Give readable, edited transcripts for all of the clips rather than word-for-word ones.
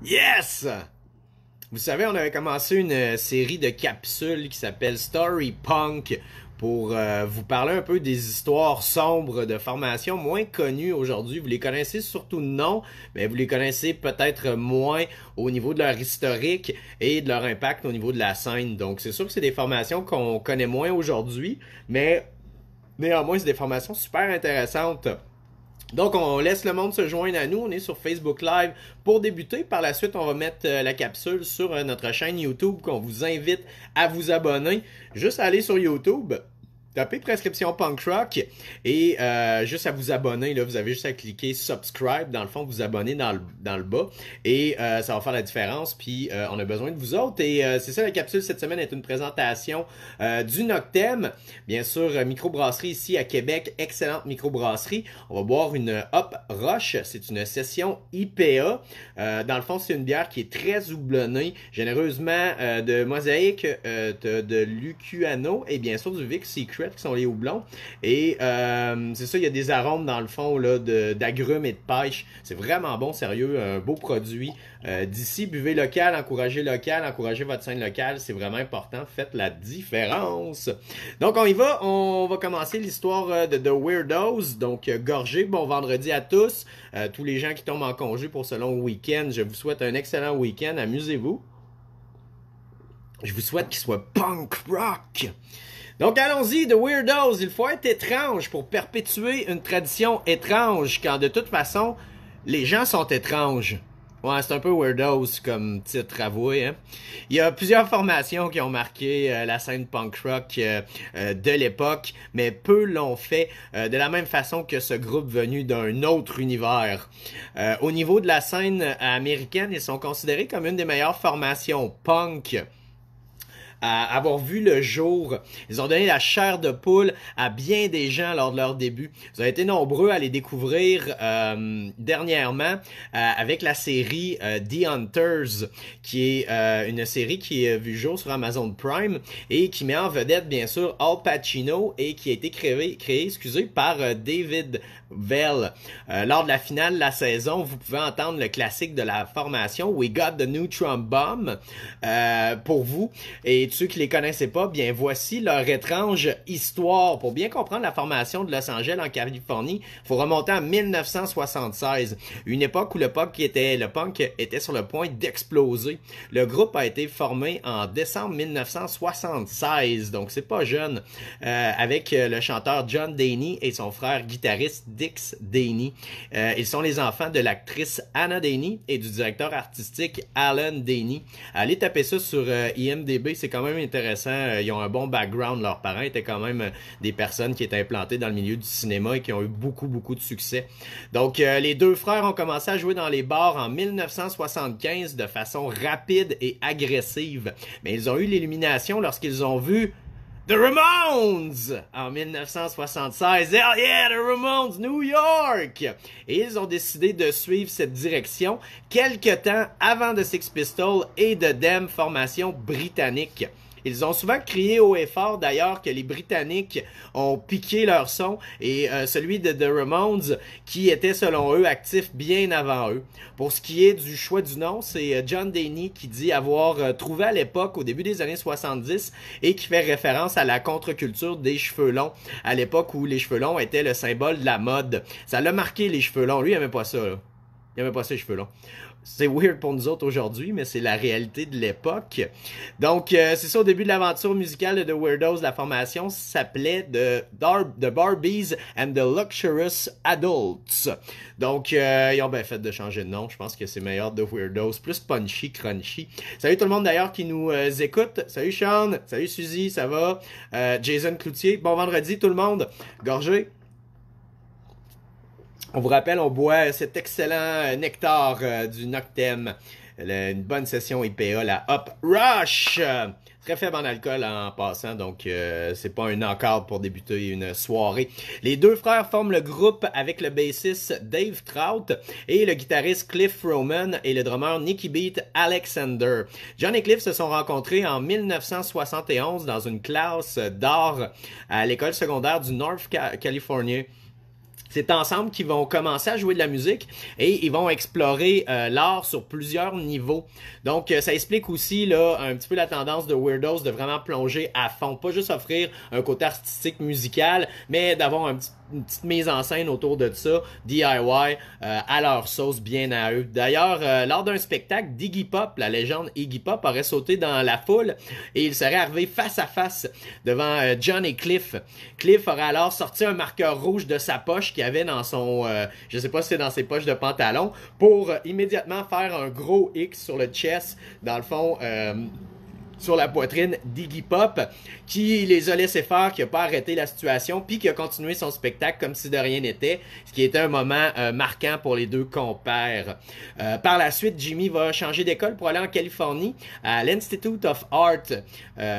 Yes! Vous savez, on avait commencé une série de capsules qui s'appelle Story Punk pour vous parler un peu des histoires sombres de formations moins connues aujourd'hui. Vous les connaissez surtout de nom, mais vous les connaissez peut-être moins au niveau de leur historique et de leur impact au niveau de la scène. Donc c'est sûr que c'est des formations qu'on connaît moins aujourd'hui, mais néanmoins c'est des formations super intéressantes. Donc, on laisse le monde se joindre à nous. On est sur Facebook Live pour débuter. Par la suite, on va mettre la capsule sur notre chaîne YouTube qu'on vous invite à vous abonner. Juste à aller sur YouTube, tapez Prescription Punk Rock et juste à vous abonner. Là, vous avez juste à cliquer Subscribe. Dans le fond, vous abonner dans le bas et ça va faire la différence. Puis, on a besoin de vous autres. Et c'est ça, la capsule cette semaine est une présentation du Noctem. Bien sûr, microbrasserie ici à Québec. Excellente microbrasserie. On va boire une Hop Rush. C'est une session IPA. Dans le fond, c'est une bière qui est très houblonnée. Généreusement de Mosaïque, de Luciano et bien sûr du Vic Secret qui sont les houblons. Et c'est ça, il y a des arômes dans le fond là, d'agrumes et de pêche. C'est vraiment bon, sérieux, un beau produit. D'ici, buvez local, encouragez votre scène locale, c'est vraiment important. Faites la différence. Donc on y va, on va commencer l'histoire de The Weirdos. Donc gorgé, bon vendredi à tous. Tous les gens qui tombent en congé pour ce long week-end, je vous souhaite un excellent week-end. Amusez-vous. Je vous souhaite qu'il soit punk rock. Donc allons-y, The Weirdos, il faut être étrange pour perpétuer une tradition étrange, quand de toute façon, les gens sont étranges. Ouais, c'est un peu Weirdos comme titre, avoué. Hein? Il y a plusieurs formations qui ont marqué la scène punk rock de l'époque, mais peu l'ont fait de la même façon que ce groupe venu d'un autre univers. Au niveau de la scène américaine, ils sont considérés comme une des meilleures formations punk à avoir vu le jour. Ils ont donné la chair de poule à bien des gens lors de leur début. Vous avez été nombreux à les découvrir dernièrement avec la série The Hunters, qui est une série qui est vue jour sur Amazon Prime et qui met en vedette bien sûr Al Pacino et qui a été créé par David Bell. Lors de la finale de la saison, vous pouvez entendre le classique de la formation We Got the Neutron Bomb pour vous. Et ceux qui les connaissaient pas, bien voici leur étrange histoire. Pour bien comprendre la formation de Los Angeles en Californie, il faut remonter en 1976, une époque où le punk était sur le point d'exploser. Le groupe a été formé en décembre 1976, donc c'est pas jeune, avec le chanteur John Daney et son frère guitariste Dix Daney. Ils sont les enfants de l'actrice Anna Daney et du directeur artistique Alan Daney. Allez taper ça sur IMDb, c'est quand même intéressant. Ils ont un bon background. Leurs parents étaient quand même des personnes qui étaient implantées dans le milieu du cinéma et qui ont eu beaucoup de succès. Donc, les deux frères ont commencé à jouer dans les bars en 1975 de façon rapide et agressive. Mais ils ont eu l'illumination lorsqu'ils ont vu The Ramones en 1976. Hell yeah, The Ramones, New York! Et ils ont décidé de suivre cette direction quelque temps avant de Sex Pistols et de Them, formation britannique. Ils ont souvent crié haut et fort d'ailleurs que les Britanniques ont piqué leur son et celui de The Ramones qui était selon eux actif bien avant eux. Pour ce qui est du choix du nom, c'est John Daney qui dit avoir trouvé à l'époque au début des années 70 et qui fait référence à la contre-culture des cheveux longs à l'époque où les cheveux longs étaient le symbole de la mode. Ça l'a marqué les cheveux longs. Lui, il aimait pas ça. Là. Il aimait pas ça les cheveux longs. C'est weird pour nous autres aujourd'hui, mais c'est la réalité de l'époque. Donc, c'est ça, au début de l'aventure musicale de The Weirdos, la formation s'appelait The Barbies and the Luxurious Adults. Donc, ils ont bien fait de changer de nom. Je pense que c'est meilleur The Weirdos, plus punchy, crunchy. Salut tout le monde d'ailleurs qui nous écoute. Salut Sean, salut Suzy, ça va? Jason Cloutier, bon vendredi tout le monde. Gorgé. On vous rappelle, on boit cet excellent nectar du Noctem. Une bonne session IPA, la Hop Rush. Très faible en alcool en passant, donc c'est pas un encart pour débuter une soirée. Les deux frères forment le groupe avec le bassiste Dave Trout et le guitariste Cliff Roman et le drummer Nicky Beat Alexander. John et Cliff se sont rencontrés en 1971 dans une classe d'art à l'école secondaire du North California. C'est ensemble qu'ils vont commencer à jouer de la musique et ils vont explorer l'art sur plusieurs niveaux. Donc, ça explique aussi là un petit peu la tendance de Weirdos de vraiment plonger à fond. Pas juste offrir un côté artistique musical, mais d'avoir une petite mise en scène autour de ça, DIY, à leur sauce bien à eux. D'ailleurs, lors d'un spectacle, d'Iggy Pop, la légende Iggy Pop, aurait sauté dans la foule et il serait arrivé face à face devant John et Cliff. Cliff aurait alors sorti un marqueur rouge de sa poche qu'il avait dans son, je sais pas si c'est dans ses poches de pantalon, pour immédiatement faire un gros X sur le chest, dans le fond, sur la poitrine d'Iggy Pop, qui les a laissés faire, qui a pas arrêté la situation, puis qui a continué son spectacle comme si de rien n'était, ce qui était un moment marquant pour les deux compères. Par la suite, Jimmy va changer d'école pour aller en Californie, à l'Institute of Art,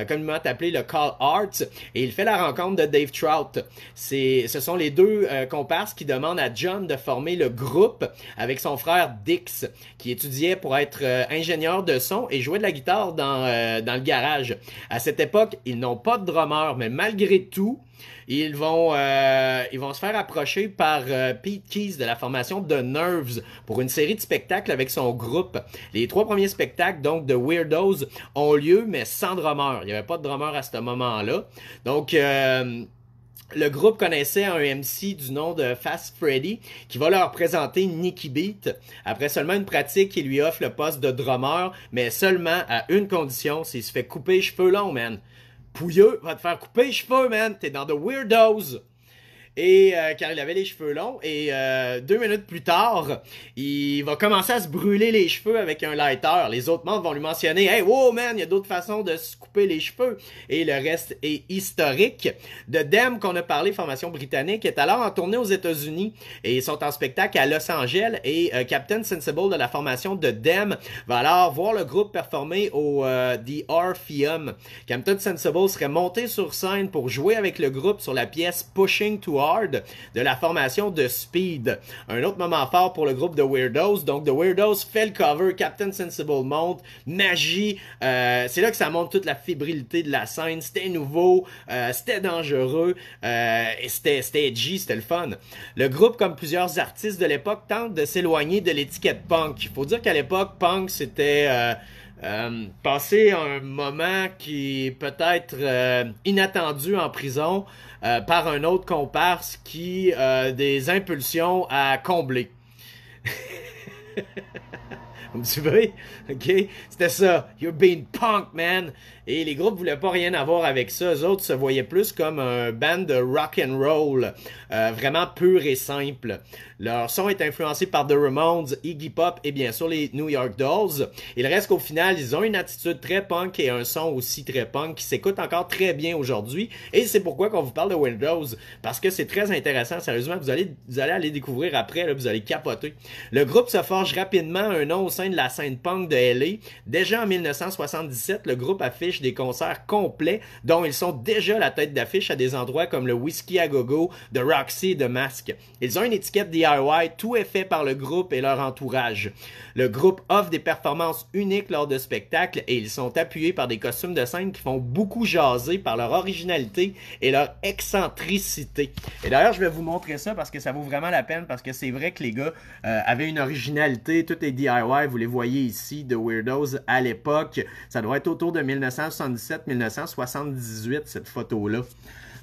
communément appelé le Call Arts, et il fait la rencontre de Dave Trout. Ce sont les deux comparses qui demandent à John de former le groupe avec son frère Dix, qui étudiait pour être ingénieur de son et jouait de la guitare dans le garage. À cette époque, ils n'ont pas de drummer, mais malgré tout, ils vont se faire approcher par Pete Keys de la formation The Nerves pour une série de spectacles avec son groupe. Les 3 premiers spectacles, donc, de Weirdos ont lieu, mais sans drummer. Il n'y avait pas de drummer à ce moment-là. Donc, le groupe connaissait un MC du nom de Fast Freddy qui va leur présenter Nicky Beat. Après seulement une pratique, il lui offre le poste de drummer, mais seulement à une condition, c'est qu'il se fait couper les cheveux longs, man. Pouilleux va te faire couper les cheveux, man. T'es dans The Weirdos. Et car il avait les cheveux longs, et 2 minutes plus tard, il va commencer à se brûler les cheveux avec un lighter. Les autres membres vont lui mentionner « Hey, wow man, il y a d'autres façons de se couper les cheveux. » Et le reste est historique. The Dem, qu'on a parlé, formation britannique, est alors en tournée aux États-Unis et ils sont en spectacle à Los Angeles, et Captain Sensible de la formation The Dem va alors voir le groupe performer au The Orpheum. Captain Sensible serait monté sur scène pour jouer avec le groupe sur la pièce Pushing to de la formation de Speed. Un autre moment fort pour le groupe de Weirdos. Donc, The Weirdos fait le cover, Captain Sensible monte, magie. C'est là que ça montre toute la fébrilité de la scène. C'était nouveau, c'était dangereux, et c'était edgy, c'était le fun. Le groupe, comme plusieurs artistes de l'époque, tente de s'éloigner de l'étiquette punk. Il faut dire qu'à l'époque, punk, c'était passer un moment qui est peut-être inattendu en prison par un autre comparse qui a des impulsions à combler. Vous me suivez? OK? C'était ça. You're being punk, man. Et les groupes voulaient pas rien avoir avec ça. Eux autres se voyaient plus comme un band de rock and roll, vraiment pur et simple. Leur son est influencé par The Ramones, Iggy Pop et bien sûr les New York Dolls. Il reste qu'au final, ils ont une attitude très punk et un son aussi très punk qui s'écoute encore très bien aujourd'hui. Et c'est pourquoi qu'on vous parle de Weirdos, parce que c'est très intéressant. Sérieusement, vous allez aller découvrir après, là, vous allez capoter. Le groupe se forge rapidement un nom au sein de la scène punk de LA. Déjà en 1977, le groupe affiche des concerts complets dont ils sont déjà la tête d'affiche à des endroits comme le Whiskey à Gogo, de Roxy et de Mask. Ils ont une étiquette DIY, tout est fait par le groupe et leur entourage. Le groupe offre des performances uniques lors de spectacles et ils sont appuyés par des costumes de scène qui font beaucoup jaser par leur originalité et leur excentricité. Et d'ailleurs, je vais vous montrer ça parce que ça vaut vraiment la peine, parce que c'est vrai que les gars avaient une originalité, tout est DIY, vous les voyez ici, de Weirdos à l'époque. Ça doit être autour de 1977-1978, cette photo-là.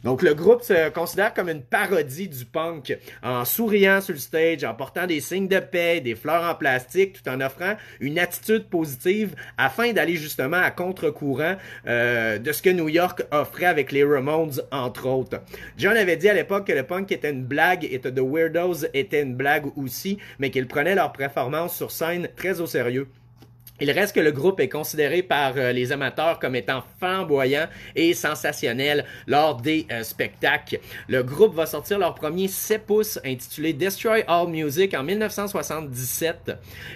Donc, le groupe se considère comme une parodie du punk, en souriant sur le stage, en portant des signes de paix, des fleurs en plastique, tout en offrant une attitude positive afin d'aller justement à contre-courant de ce que New York offrait avec les Ramones, entre autres. John avait dit à l'époque que le punk était une blague et que The Weirdos était une blague aussi, mais qu'ils prenaient leur performance sur scène très au sérieux. Il reste que le groupe est considéré par les amateurs comme étant flamboyant et sensationnel lors des spectacles. Le groupe va sortir leur premier 7 pouces intitulé Destroy All Music en 1977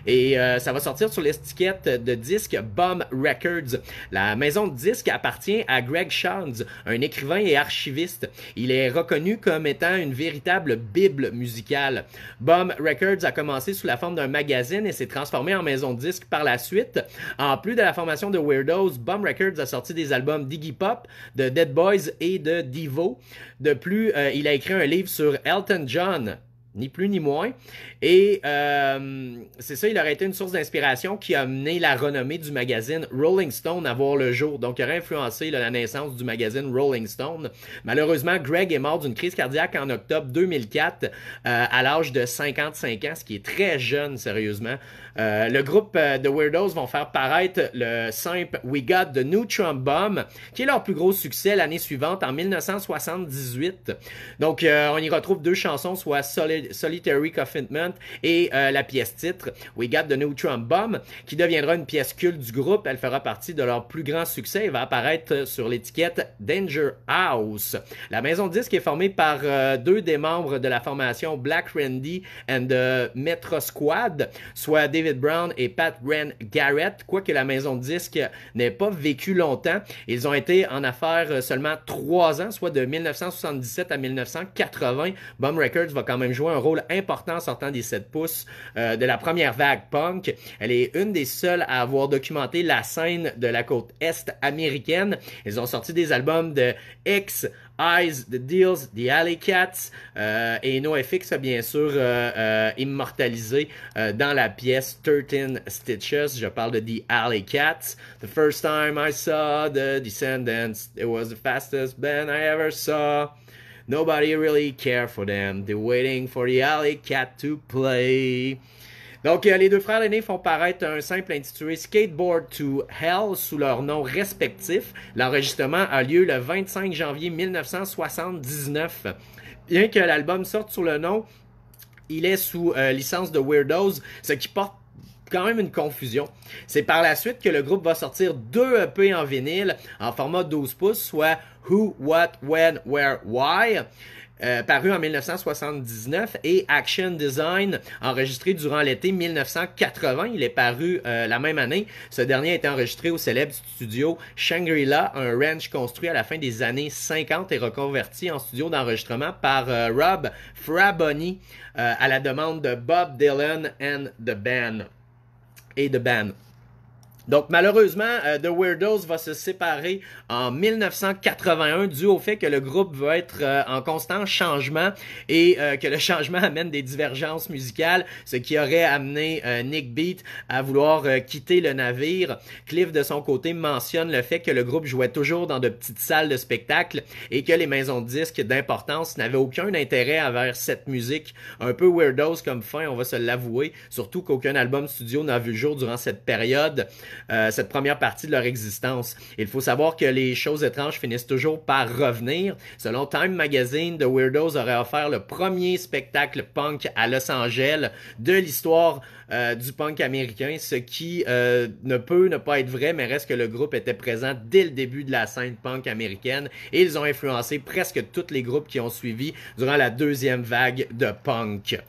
et ça va sortir sur l'étiquette de disque Bomb Records. La maison de disques appartient à Greg Shantz, un écrivain et archiviste. Il est reconnu comme étant une véritable bible musicale. Bomb Records a commencé sous la forme d'un magazine et s'est transformé en maison de disques par la suite. En plus de la formation de Weirdos, Bomb Records a sorti des albums d'Iggy Pop, de Dead Boys et de Devo. De plus, il a écrit un livre sur Elton John, ni plus ni moins. Et c'est ça, il aurait été une source d'inspiration qui a mené la renommée du magazine Rolling Stone à voir le jour. Donc, il aurait influencé la naissance du magazine Rolling Stone. Malheureusement, Greg est mort d'une crise cardiaque en octobre 2004 à l'âge de 55 ans, ce qui est très jeune, sérieusement. Le groupe The Weirdos vont faire paraître le simple We Got the Neutron Bomb, qui est leur plus gros succès l'année suivante, en 1978. Donc, on y retrouve deux chansons, soit Solitary Confinement et la pièce titre We Got the Neutron Bomb, qui deviendra une pièce culte du groupe. Elle fera partie de leur plus grand succès et va apparaître sur l'étiquette Danger House. La maison de disque est formée par deux des membres de la formation Black Randy and the Metro Squad, soit David Brown et Pat Ren Garrett, quoique la maison de disque n'ait pas vécu longtemps. Ils ont été en affaires seulement 3 ans, soit de 1977 à 1980. Bum Records va quand même jouer un rôle important en sortant des 7 pouces de la première vague punk. Elle est une des seules à avoir documenté la scène de la côte est américaine. Ils ont sorti des albums de X, Eyes, The Deals, The Alley Cats et NoFX a bien sûr immortalisé dans la pièce 13 Stitches. Je parle de The Alley Cats. The first time I saw the Descendants, it was the fastest band I ever saw. Nobody really cared for them. They're waiting for the Alley Cat to play. Donc, les deux frères aînés font paraître un simple intitulé Skateboard to Hell sous leurs noms respectifs. L'enregistrement a lieu le 25 janvier 1979. Bien que l'album sorte sous le nom, il est sous licence de Weirdos, ce qui porte quand même une confusion. C'est par la suite que le groupe va sortir 2 EP en vinyle en format 12 pouces, soit Who, What, When, Where, Why, paru en 1979, et Action Design, enregistré durant l'été 1980. Il est paru la même année. Ce dernier a été enregistré au célèbre studio Shangri-La, un ranch construit à la fin des années 50 et reconverti en studio d'enregistrement par Rob Fraboni à la demande de Bob Dylan and the band. Donc, malheureusement, The Weirdos va se séparer en 1981 dû au fait que le groupe va être en constant changement et que le changement amène des divergences musicales, ce qui aurait amené Nick Beat à vouloir quitter le navire. Cliff, de son côté, mentionne le fait que le groupe jouait toujours dans de petites salles de spectacle et que les maisons de disques d'importance n'avaient aucun intérêt envers cette musique un peu weirdos comme fin, on va se l'avouer, surtout qu'aucun album studio n'a vu le jour durant cette période. Cette première partie de leur existence. Il faut savoir que les choses étranges finissent toujours par revenir. Selon Time Magazine, The Weirdos aurait offert le premier spectacle punk à Los Angeles de l'histoire du punk américain, ce qui ne peut ne pas être vrai, mais reste que le groupe était présent dès le début de la scène punk américaine et ils ont influencé presque tous les groupes qui ont suivi durant la deuxième vague de punk.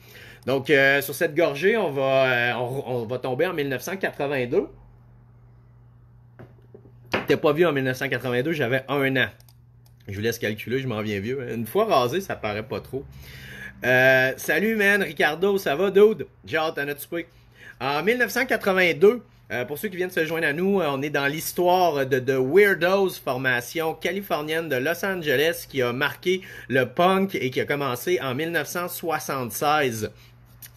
Donc, sur cette gorgée, on va tomber en 1982. T'es pas vu en 1982, j'avais 1 an. Je vous laisse calculer, je m'en viens vieux. Une fois rasé, ça paraît pas trop. Salut, man, Ricardo, ça va, dude? J'ai hâte à notre souper. En 1982, pour ceux qui viennent se joindre à nous, on est dans l'histoire de The Weirdos, formation californienne de Los Angeles qui a marqué le punk et qui a commencé en 1976.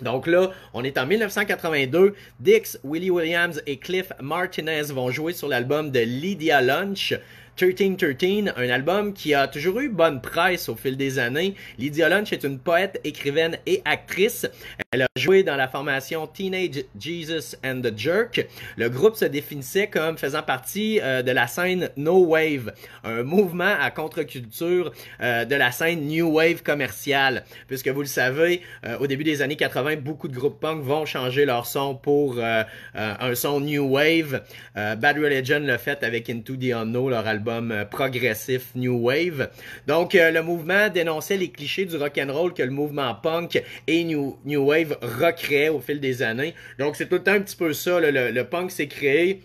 Donc là, on est en 1982. Dix, Willie Williams et Cliff Martinez vont jouer sur l'album de Lydia Lunch, 1313, un album qui a toujours eu bonne presse au fil des années. Lydia Lunch est une poète, écrivaine et actrice. Elle a joué dans la formation Teenage Jesus and the Jerk. Le groupe se définissait comme faisant partie de la scène No Wave, un mouvement à contre-culture de la scène New Wave commerciale. Puisque vous le savez, au début des années 80, beaucoup de groupes punk vont changer leur son pour un son New Wave. Bad Religion l'a fait avec Into the Unknown, leur album progressif New Wave. Donc, le mouvement dénonçait les clichés du rock'n'roll que le mouvement punk et New Wave recréait au fil des années. Donc, c'est tout le temps un petit peu ça. Le punk s'est créé.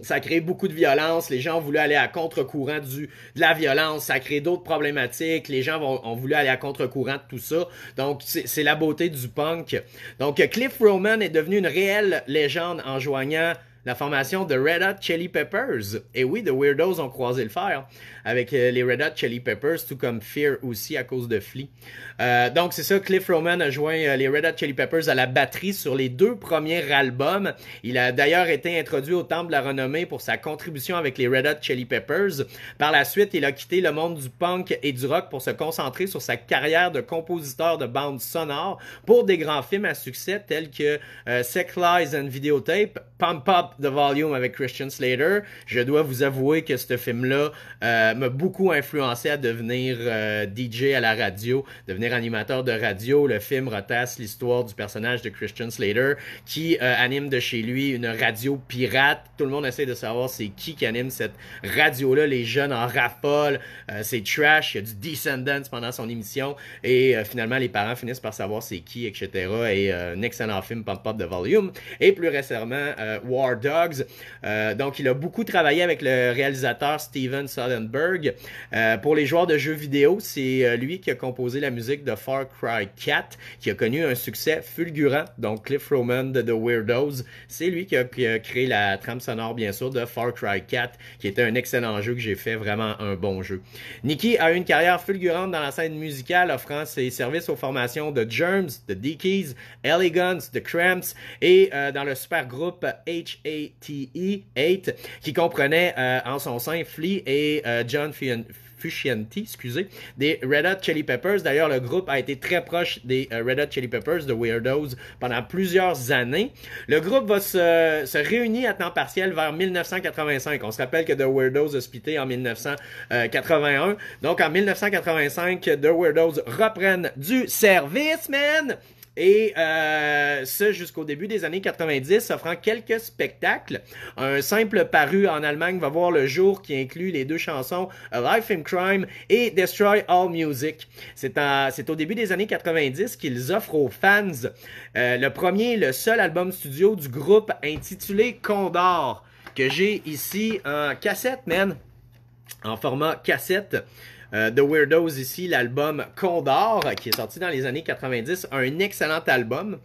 Ça a créé beaucoup de violence. Les gens ont voulu aller à contre-courant de la violence. Ça a créé d'autres problématiques. Les gens ont voulu aller à contre-courant de tout ça. Donc, c'est la beauté du punk. Donc, Cliff Roman est devenu une réelle légende en joignant la formation de Red Hot Chili Peppers. Et oui, The Weirdos ont croisé le fer avec les Red Hot Chili Peppers, tout comme Fear aussi à cause de Flea. Donc c'est ça, Cliff Roman a joint les Red Hot Chili Peppers à la batterie sur les 2 premiers albums. Il a d'ailleurs été introduit au Temple de la Renommée pour sa contribution avec les Red Hot Chili Peppers. Par la suite, il a quitté le monde du punk et du rock pour se concentrer sur sa carrière de compositeur de bandes sonores pour des grands films à succès tels que Sex Lies and Videotape, Pump Up the Volume avec Christian Slater. Je dois vous avouer que ce film-là m'a beaucoup influencé à devenir DJ à la radio, devenir animateur de radio. Le film retrace l'histoire du personnage de Christian Slater qui anime de chez lui une radio pirate. Tout le monde essaie de savoir c'est qui anime cette radio-là. Les jeunes en raffolent. C'est trash. Il y a du Descendants pendant son émission. Et finalement, les parents finissent par savoir c'est qui, etc. Et un excellent film, Pump Up the Volume. Et plus récemment, War Dogs. Donc, il a beaucoup travaillé avec le réalisateur Steven Soderbergh. Pour les joueurs de jeux vidéo, c'est lui qui a composé la musique de Far Cry 4, qui a connu un succès fulgurant. Donc, Cliff Roman de The Weirdos, c'est lui qui a créé la trame sonore, bien sûr, de Far Cry 4, qui était un excellent jeu que j'ai fait, vraiment un bon jeu. Nicky a eu une carrière fulgurante dans la scène musicale, offrant ses services aux formations de Germs, de Dickies, Elegance, de Cramps et dans le super groupe HATE, qui comprenait en son sein Flea et John Frusciante, des Red Hot Chili Peppers. D'ailleurs, le groupe a été très proche des Red Hot Chili Peppers, de Weirdos, pendant plusieurs années. Le groupe va se réunir à temps partiel vers 1985. On se rappelle que The Weirdos a splitté en 1981. Donc, en 1985, The Weirdos reprennent du service, man! Et ce jusqu'au début des années 90, offrant quelques spectacles. Un simple paru en Allemagne va voir le jour qui inclut les 2 chansons A Life in Crime et Destroy All Music. C'est au début des années 90 qu'ils offrent aux fans le premier et le seul album studio du groupe intitulé Condor, que j'ai ici en cassette, man, en format cassette. The Weirdos ici, l'album Condor, qui est sorti dans les années 90, un excellent album.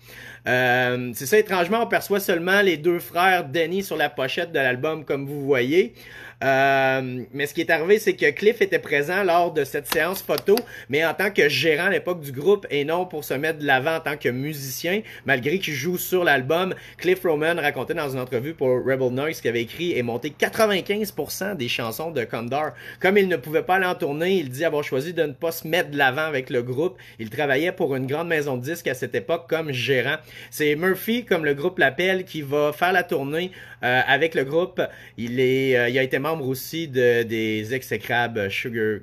C'est ça, étrangement, on perçoit seulement les 2 frères Denny sur la pochette de l'album, comme vous voyez. Mais ce qui est arrivé, c'est que Cliff était présent lors de cette séance photo, mais en tant que gérant à l'époque du groupe et non pour se mettre de l'avant en tant que musicien, malgré qu'il joue sur l'album. Cliff Roman racontait dans une entrevue pour Rebel Noise qu'il avait écrit et monté 95% des chansons de Condor. Comme il ne pouvait pas aller en tournée, il dit avoir choisi de ne pas se mettre de l'avant avec le groupe. Il travaillait pour une grande maison de disques à cette époque comme gérant. C'est Murphy, comme le groupe l'appelle, qui va faire la tournée avec le groupe. Il a été membre aussi des exécrables Sugar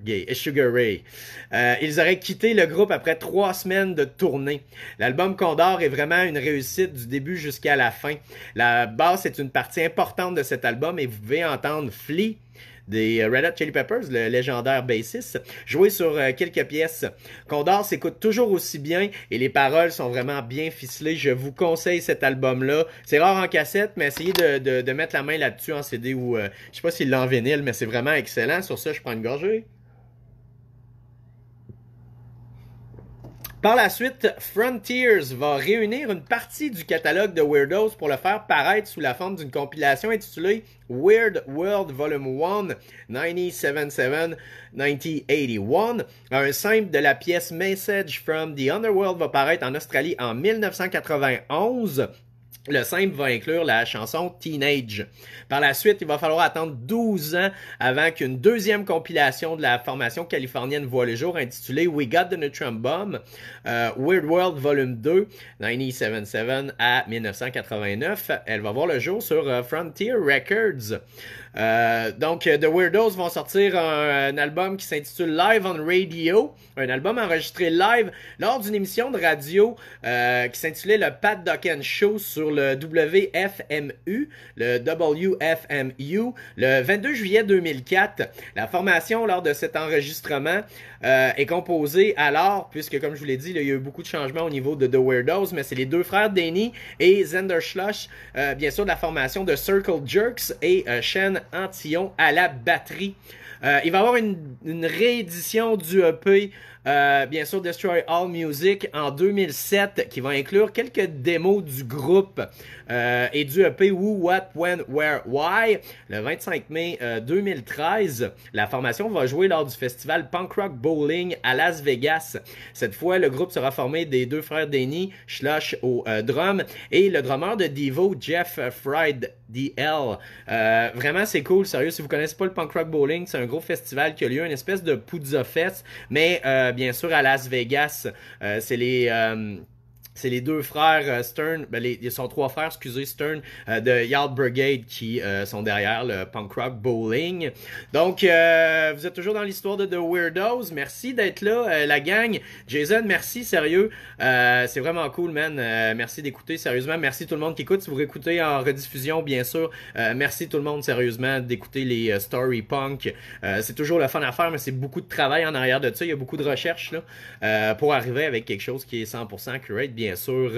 Ray. Ils auraient quitté le groupe après 3 semaines de tournée. L'album Condor est vraiment une réussite du début jusqu'à la fin. La basse est une partie importante de cet album et vous pouvez entendre Flea des Red Hot Chili Peppers, le légendaire bassiste, jouer sur quelques pièces. Condor s'écoute toujours aussi bien et les paroles sont vraiment bien ficelées. Je vous conseille cet album-là. C'est rare en cassette, mais essayez de mettre la main là-dessus en CD ou je sais pas s'il l'a en vinyle, mais c'est vraiment excellent. Sur ça, je prends une gorgée. Par la suite, Frontiers va réunir une partie du catalogue de Weirdos pour le faire paraître sous la forme d'une compilation intitulée Weird World Volume 1 1977-1981. Un simple de la pièce Message from the Underworld va paraître en Australie en 1991. Le simple va inclure la chanson Teenage. Par la suite, il va falloir attendre 12 ans avant qu'une deuxième compilation de la formation californienne voit le jour intitulée We Got the Neutron Bomb, Weird World Volume 2, 1977 à 1989. Elle va voir le jour sur Frontier Records. Donc, The Weirdos vont sortir un album qui s'intitule Live on Radio, un album enregistré live lors d'une émission de radio qui s'intitulait le Pat Dokken Show sur le WFMU, le WFMU, le 22 juillet 2004. La formation lors de cet enregistrement est composée alors, puisque comme je vous l'ai dit, là, il y a eu beaucoup de changements au niveau de The Weirdos, mais c'est les 2 frères Denny et Xander Schlush, bien sûr de la formation de Circle Jerks et Shane Antillon à la batterie. Il va y avoir une réédition du EP Bien sûr, Destroy All Music en 2007, qui va inclure quelques démos du groupe et du EP Who, What, When, Where, Why. Le 25 mai 2013, la formation va jouer lors du festival Punk Rock Bowling à Las Vegas. Cette fois, le groupe sera formé des deux frères Denny Schlush au drum et le drummer de Devo, Jeff Fried DL. Vraiment, c'est cool, sérieux. Si vous connaissez pas le Punk Rock Bowling, c'est un gros festival qui a lieu, une espèce de Poudza Fest, mais bien sûr à Las Vegas. C'est les deux frères Stern, ils sont trois frères, excusez, Stern de Yard Brigade qui sont derrière le Punk Rock Bowling. Donc, vous êtes toujours dans l'histoire de The Weirdos. Merci d'être là, la gang. Jason, merci, sérieux. C'est vraiment cool, man. Merci d'écouter, sérieusement. Merci tout le monde qui écoute. Si vous réécoutez en rediffusion, bien sûr. Merci tout le monde, sérieusement, d'écouter les Story Punk. C'est toujours le fun à faire, mais c'est beaucoup de travail en arrière de ça. Il y a beaucoup de recherches là, pour arriver avec quelque chose qui est 100% accurate, bien sûr,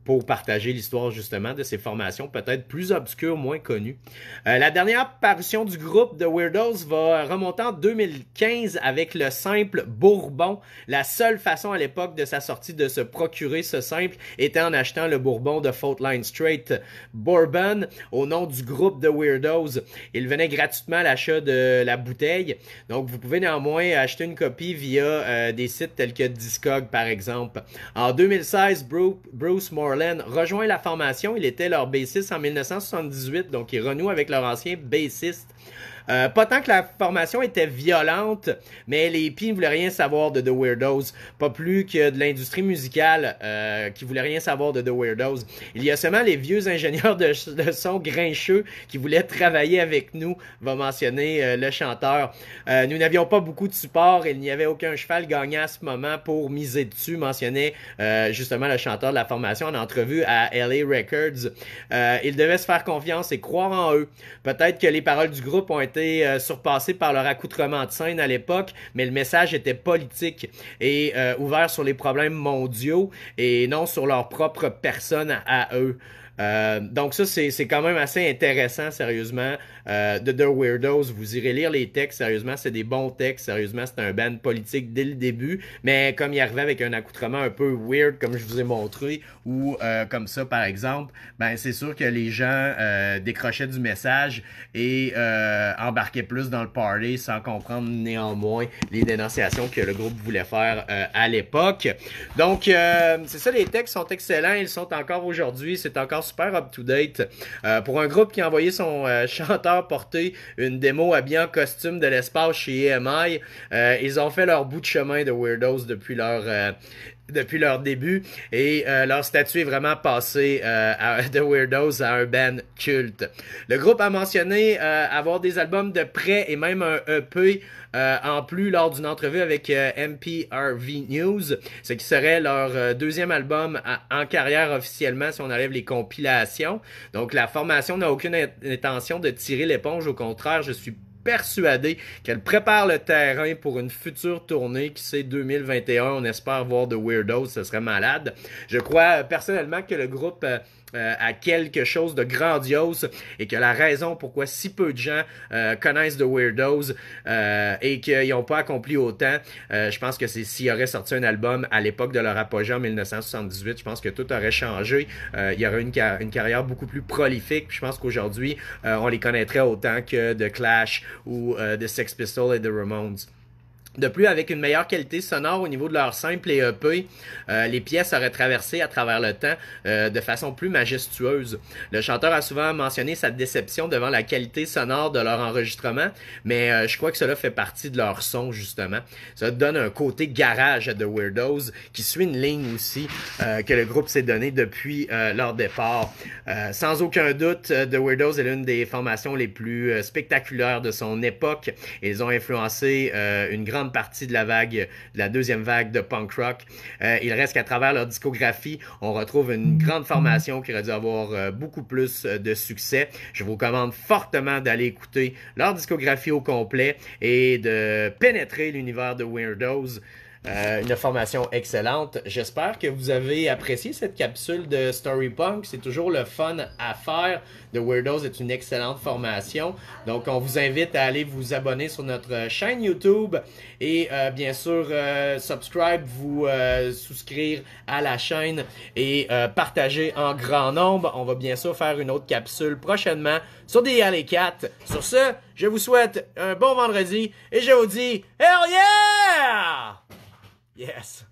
pour partager l'histoire justement de ces formations peut-être plus obscures, moins connues. La dernière parution du groupe The Weirdos va remonter en 2015 avec le simple Bourbon. La seule façon à l'époque de sa sortie de se procurer ce simple était en achetant le Bourbon de Faultline Straight Bourbon au nom du groupe The Weirdos. Il venait gratuitement à l'achat de la bouteille. Donc vous pouvez néanmoins acheter une copie via des sites tels que Discog par exemple. En 2016, Bruce Moreland rejoint la formation. Il était leur bassiste en 1978, donc il renoue avec leur ancien bassiste. Pas tant que la formation était violente, mais les hippies ne voulaient rien savoir de The Weirdos. Pas plus que de l'industrie musicale qui voulait rien savoir de The Weirdos. Il y a seulement les vieux ingénieurs de son grincheux qui voulaient travailler avec nous, va mentionner le chanteur. Nous n'avions pas beaucoup de support et il n'y avait aucun cheval gagnant à ce moment pour miser dessus, mentionnait justement le chanteur de la formation en entrevue à LA Records. Ils devaient se faire confiance et croire en eux. Peut-être que les paroles du groupe ont été surpassés par leur accoutrement de scène à l'époque, mais le message était politique et ouvert sur les problèmes mondiaux et non sur leur propre personne à eux. Donc ça, c'est quand même assez intéressant, sérieusement, de The Weirdos. Vous irez lire les textes, sérieusement, c'est des bons textes, sérieusement, c'est un band politique dès le début, mais comme il arrivait avec un accoutrement un peu weird, comme je vous ai montré, ou comme ça, par exemple, ben c'est sûr que les gens décrochaient du message et embarquaient plus dans le party sans comprendre néanmoins les dénonciations que le groupe voulait faire à l'époque. Donc, c'est ça, les textes sont excellents, ils sont encore aujourd'hui, c'est encore super up-to-date. Pour un groupe qui a envoyé son chanteur porter une démo habillé en costume de l'espace chez EMI, ils ont fait leur bout de chemin de Weirdos depuis leur début et leur statut est vraiment passé de Weirdos à un band culte. Le groupe a mentionné avoir des albums de prêt et même un EP en plus lors d'une entrevue avec MPRV News, ce qui serait leur deuxième album en carrière officiellement si on enlève les compilations. Donc la formation n'a aucune intention de tirer l'éponge, au contraire, je suis persuadé qu'elle prépare le terrain pour une future tournée qui c'est 2021. On espère voir The Weirdos, ce serait malade. Je crois personnellement que le groupe à quelque chose de grandiose et que la raison pourquoi si peu de gens connaissent The Weirdos et qu'ils n'ont pas accompli autant, je pense que c'est s'il aurait sorti un album à l'époque de leur apogée en 1978, je pense que tout aurait changé. Il y aurait une carrière beaucoup plus prolifique. Puis je pense qu'aujourd'hui, on les connaîtrait autant que The Clash ou The Sex Pistols et The Ramones. De plus, avec une meilleure qualité sonore au niveau de leur simple et EP, les pièces auraient traversé à travers le temps de façon plus majestueuse. Le chanteur a souvent mentionné sa déception devant la qualité sonore de leur enregistrement, mais je crois que cela fait partie de leur son, justement. Ça donne un côté garage à The Weirdos, qui suit une ligne aussi que le groupe s'est donné depuis leur départ. Sans aucun doute, The Weirdos est l'une des formations les plus spectaculaires de son époque. Ils ont influencé une grande partie de la deuxième vague de punk rock. Il reste qu'à travers leur discographie, on retrouve une grande formation qui aurait dû avoir beaucoup plus de succès. Je vous recommande fortement d'aller écouter leur discographie au complet et de pénétrer l'univers de Weirdos. Une formation excellente. J'espère que vous avez apprécié cette capsule de Storypunk. C'est toujours le fun à faire. The Weirdos est une excellente formation. Donc, on vous invite à aller vous abonner sur notre chaîne YouTube et bien sûr, subscribe, vous souscrire à la chaîne et partager en grand nombre. On va bien sûr faire une autre capsule prochainement sur des Alley 4. Sur ce, je vous souhaite un bon vendredi et je vous dis Hell yeah! Yes.